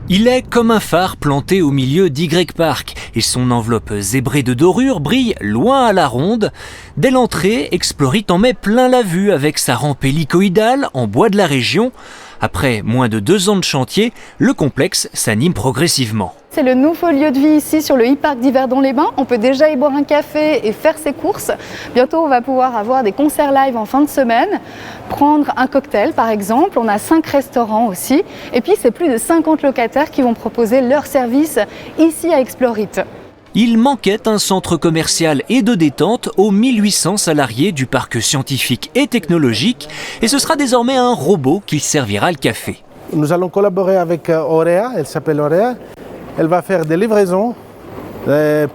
Il est comme un phare planté au milieu d'Y-Park et son enveloppe zébrée de dorure brille loin à la ronde. Dès l'entrée, Explorit en met plein la vue avec sa rampe hélicoïdale en bois de la région. Après moins de 2 ans de chantier, le complexe s'anime progressivement. C'est le nouveau lieu de vie ici sur le e-park d'Yverdon-les-Bains. On peut déjà y boire un café et faire ses courses. Bientôt, on va pouvoir avoir des concerts live en fin de semaine, prendre un cocktail par exemple. On a 5 restaurants aussi. Et puis, c'est plus de 50 locataires qui vont proposer leurs services ici à Explorit. Il manquait un centre commercial et de détente aux 1800 salariés du parc scientifique et technologique. Et ce sera désormais un robot qui servira le café. Nous allons collaborer avec Aurea, elle s'appelle Aurea. Elle va faire des livraisons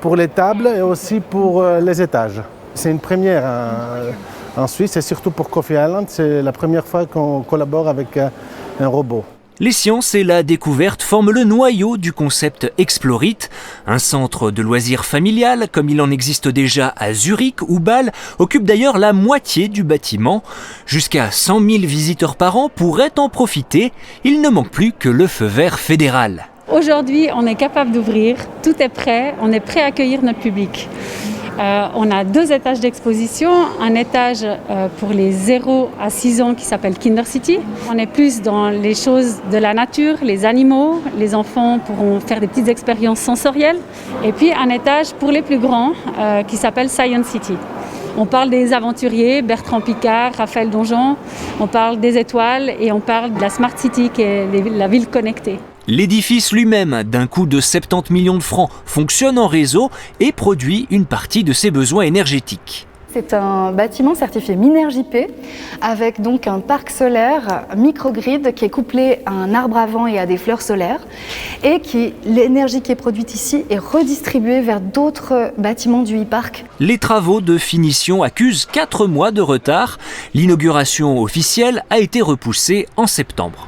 pour les tables et aussi pour les étages. C'est une première en Suisse et surtout pour Coffee Island. C'est la première fois qu'on collabore avec un robot. Les sciences et la découverte forment le noyau du concept Explorit. Un centre de loisirs familial, comme il en existe déjà à Zurich ou Bâle, occupe d'ailleurs la moitié du bâtiment. Jusqu'à 100 000 visiteurs par an pourraient en profiter. Il ne manque plus que le feu vert fédéral. Aujourd'hui, on est capable d'ouvrir, tout est prêt, on est prêt à accueillir notre public. On a 2 étages d'exposition, un étage pour les 0 à 6 ans qui s'appelle Kinder City. On est plus dans les choses de la nature, les animaux, les enfants pourront faire des petites expériences sensorielles. Et puis un étage pour les plus grands qui s'appelle Science City. On parle des aventuriers, Bertrand Piccard, Raphaël Donjon, on parle des étoiles et on parle de la Smart City qui est la ville connectée. L'édifice lui-même, d'un coût de 70 millions de francs, fonctionne en réseau et produit une partie de ses besoins énergétiques. C'est un bâtiment certifié Minergie-P avec donc un parc solaire microgrid qui est couplé à un arbre à vent et à des fleurs solaires et l'énergie qui est produite ici est redistribuée vers d'autres bâtiments du e-park. Les travaux de finition accusent 4 mois de retard. L'inauguration officielle a été repoussée en septembre.